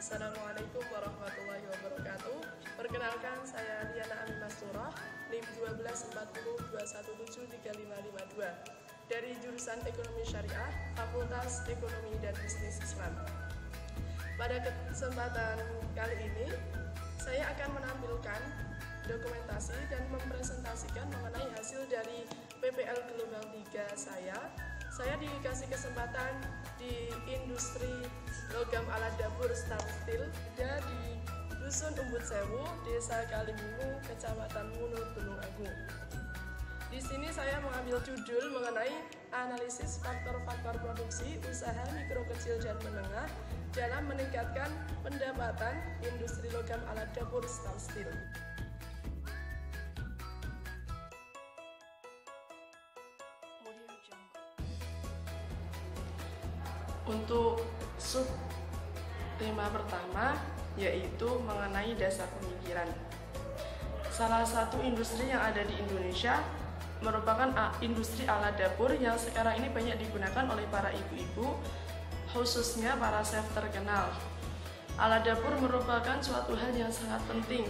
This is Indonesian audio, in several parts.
Assalamualaikum warahmatullahi wabarakatuh. Perkenalkan, saya Riana Aminah Surah, NIM 12402173552 dari jurusan Ekonomi Syariah, Fakultas Ekonomi dan Bisnis Islam. Pada kesempatan kali ini, saya akan menampilkan dokumentasi dan mempresentasikan mengenai hasil dari PPL Gelombang 3 saya. Saya dikasih kesempatan di industri logam alat dapur Steel di Dusun Umbut Sewu, Desa Kaliwungu, Kecamatan Wunut, Tulung Agung. Di sini saya mengambil judul mengenai analisis faktor-faktor produksi usaha mikro kecil dan menengah dalam meningkatkan pendapatan industri logam alat dapur Steel. Untuk sub tema pertama yaitu mengenai dasar pemikiran. Salah satu industri yang ada di Indonesia merupakan industri alat dapur yang sekarang ini banyak digunakan oleh para ibu-ibu, khususnya para chef terkenal. Alat dapur merupakan suatu hal yang sangat penting,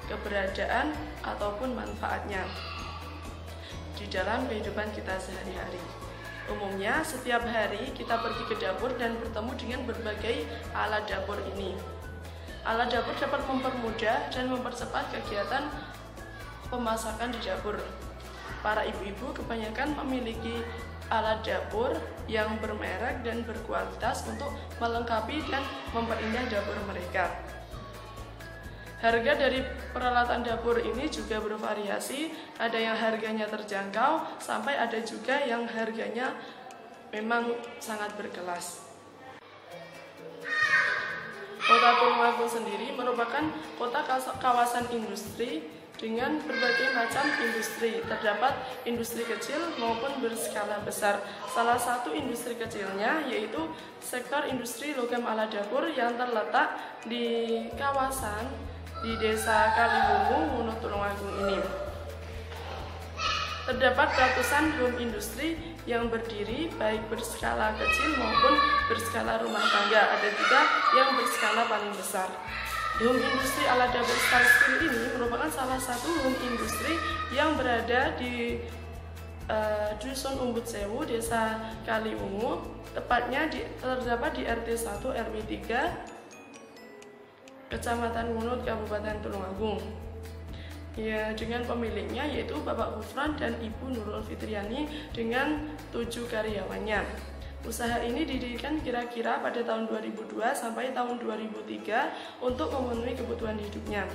keberadaan ataupun manfaatnya di dalam kehidupan kita sehari-hari. Umumnya setiap hari kita pergi ke dapur dan bertemu dengan berbagai alat dapur ini. Alat dapur dapat mempermudah dan mempercepat kegiatan pemasakan di dapur. Para ibu-ibu kebanyakan memiliki alat dapur yang bermerek dan berkualitas untuk melengkapi dan memperindah dapur mereka. Harga dari peralatan dapur ini juga bervariasi, ada yang harganya terjangkau, sampai ada juga yang harganya memang sangat berkelas. Kota Tulung Agung sendiri merupakan kota kawasan industri dengan berbagai macam industri. Terdapat industri kecil maupun berskala besar. Salah satu industri kecilnya yaitu sektor industri logam alat dapur yang terletak di kawasan di Desa Kaliwungu, Wunut, Tulung Agung ini. Terdapat ratusan home industri yang berdiri baik berskala kecil maupun berskala rumah tangga. Ada juga yang berskala paling besar. Home industri alat dapur Steel ini merupakan salah satu home industri yang berada di Dusun Umbut Sewu, Desa Kaliwungu, tepatnya terdapat di RT 1 RW 3 Kecamatan Wunut, Kabupaten Tulung Agung. Ya, dengan pemiliknya yaitu Bapak Gufron dan Ibu Nurul Fitriani dengan 7 karyawannya. Usaha ini didirikan kira-kira pada tahun 2002 sampai tahun 2003 untuk memenuhi kebutuhan hidupnya.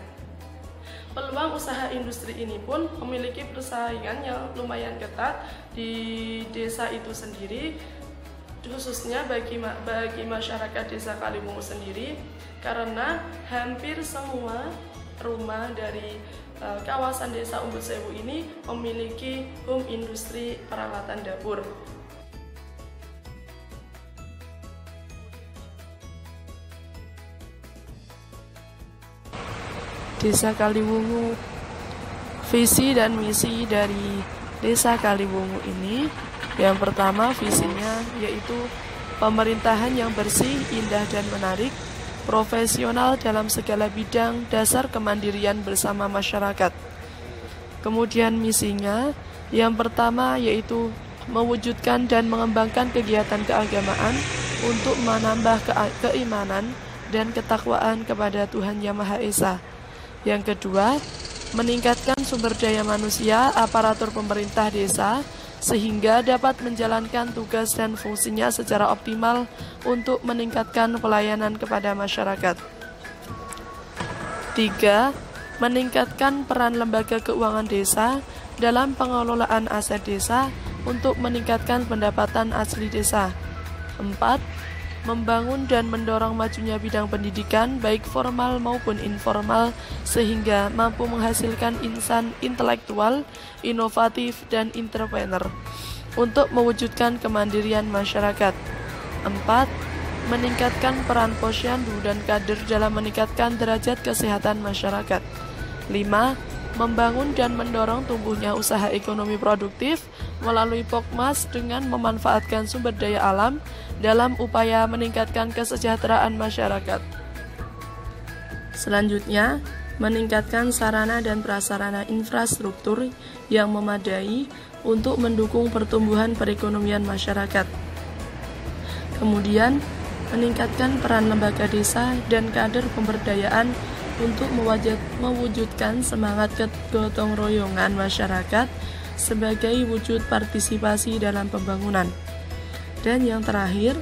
Peluang usaha industri ini pun memiliki persaingan yang lumayan ketat di desa itu sendiri, khususnya bagi masyarakat Desa Kaliwungu sendiri, karena hampir semua rumah dari kawasan Desa Umbut Sewu ini memiliki home industri peralatan dapur. Desa Kaliwungu. Visi dan misi dari Desa Kaliwungu ini, yang pertama visinya yaitu pemerintahan yang bersih, indah dan menarik, profesional dalam segala bidang, dasar kemandirian bersama masyarakat. Kemudian misinya yang pertama yaitu mewujudkan dan mengembangkan kegiatan keagamaan untuk menambah keimanan dan ketakwaan kepada Tuhan Yang Maha Esa. Yang kedua, meningkatkan sumber daya manusia aparatur pemerintah desa sehingga dapat menjalankan tugas dan fungsinya secara optimal untuk meningkatkan pelayanan kepada masyarakat. 3. Meningkatkan peran lembaga keuangan desa dalam pengelolaan aset desa untuk meningkatkan pendapatan asli desa. 4. Membangun dan mendorong majunya bidang pendidikan baik formal maupun informal sehingga mampu menghasilkan insan intelektual, inovatif, dan entrepreneur untuk mewujudkan kemandirian masyarakat. 4. Meningkatkan peran posyandu dan kader dalam meningkatkan derajat kesehatan masyarakat. 5. Membangun dan mendorong tumbuhnya usaha ekonomi produktif melalui Pokmas dengan memanfaatkan sumber daya alam dalam upaya meningkatkan kesejahteraan masyarakat. Selanjutnya, meningkatkan sarana dan prasarana infrastruktur yang memadai untuk mendukung pertumbuhan perekonomian masyarakat. Kemudian, meningkatkan peran lembaga desa dan kader pemberdayaan untuk mewujudkan semangat kegotong royongan masyarakat sebagai wujud partisipasi dalam pembangunan. Dan yang terakhir,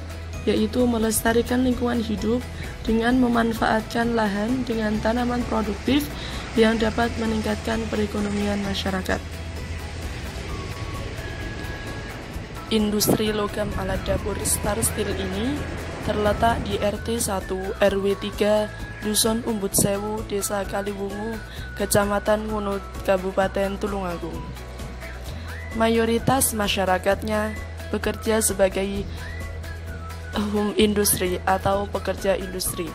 yaitu melestarikan lingkungan hidup dengan memanfaatkan lahan dengan tanaman produktif yang dapat meningkatkan perekonomian masyarakat. Industri logam alat dapur Star Steel ini terletak di RT 1 RW 3 Dusun Umbut Sewu, Desa Kaliwungu, Kecamatan Ngunut, Kabupaten Tulungagung. Mayoritas masyarakatnya bekerja sebagai home industri atau pekerja industri.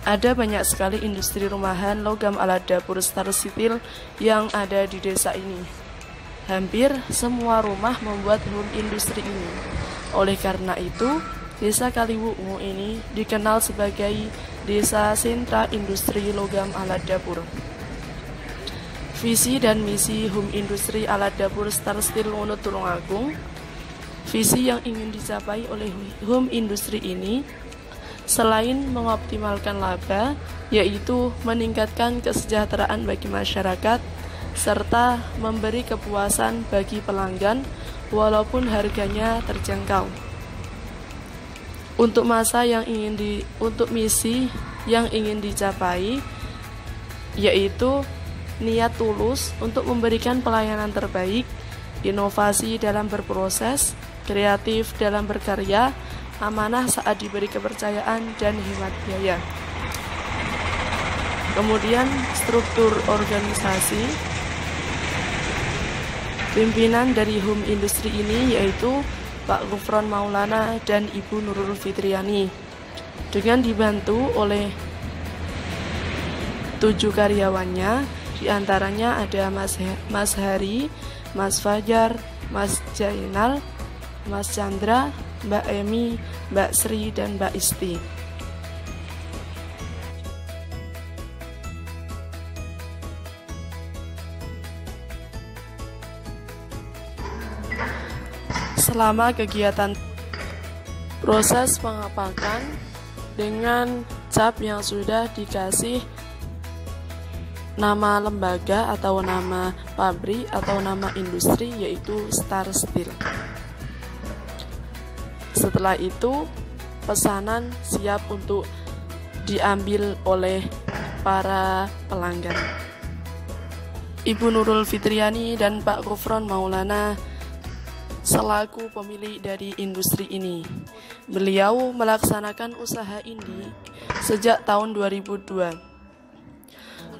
Ada banyak sekali industri rumahan logam alat dapur Star Steel yang ada di desa ini. Hampir semua rumah membuat home industri ini. Oleh karena itu, Desa Kaliwungu ini dikenal sebagai Desa Sentra Industri Logam Alat Dapur. Visi dan misi home industri alat dapur Star Steel Ngunut Tulungagung. Visi yang ingin dicapai oleh home industri ini selain mengoptimalkan laba, yaitu meningkatkan kesejahteraan bagi masyarakat serta memberi kepuasan bagi pelanggan walaupun harganya terjangkau. Untuk misi yang ingin dicapai yaitu niat tulus untuk memberikan pelayanan terbaik, inovasi dalam berproses, kreatif dalam berkarya, amanah saat diberi kepercayaan, dan hemat biaya. Kemudian struktur organisasi. Pimpinan dari home industri ini yaitu Pak Gufron Maulana dan Ibu Nurul Fitriani, dengan dibantu oleh 7 karyawannya, diantaranya ada Mas Hari, Mas Fajar, Mas Jainal, Mas Chandra, Mbak Emi, Mbak Sri, dan Mbak Isti. Selama kegiatan proses pengapakan dengan cap yang sudah dikasih nama lembaga atau nama pabrik atau nama industri yaitu Star Steel. Setelah itu, pesanan siap untuk diambil oleh para pelanggan. Ibu Nurul Fitriani dan Pak Gufron Maulana selaku pemilik dari industri ini. Beliau melaksanakan usaha ini sejak tahun 2002.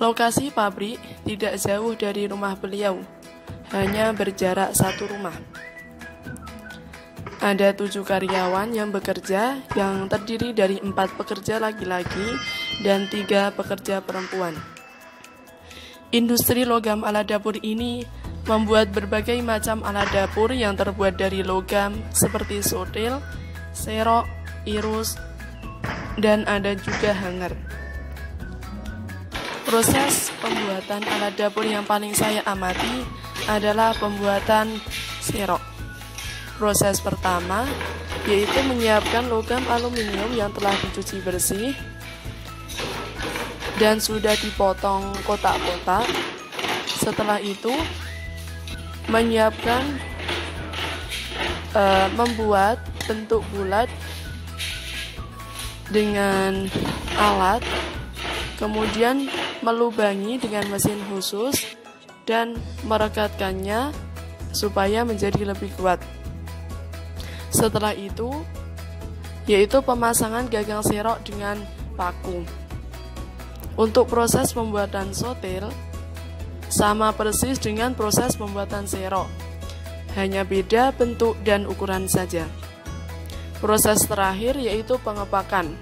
Lokasi pabrik tidak jauh dari rumah beliau, hanya berjarak 1 rumah. Ada 7 karyawan yang bekerja, yang terdiri dari 4 pekerja laki-laki dan 3 pekerja perempuan. Industri logam alat dapur ini membuat berbagai macam alat dapur yang terbuat dari logam seperti sotil, serok, irus, dan ada juga hanger. Proses pembuatan alat dapur yang paling saya amati adalah pembuatan serok. Proses pertama yaitu menyiapkan logam aluminium yang telah dicuci bersih dan sudah dipotong kotak-kotak. Setelah itu menyiapkan membuat bentuk bulat dengan alat, kemudian melubangi dengan mesin khusus dan merekatkannya supaya menjadi lebih kuat. Setelah itu yaitu pemasangan gagang serok dengan paku. Untuk proses pembuatan sotil sama persis dengan proses pembuatan serok, hanya beda bentuk dan ukuran saja. Proses terakhir yaitu pengepakan.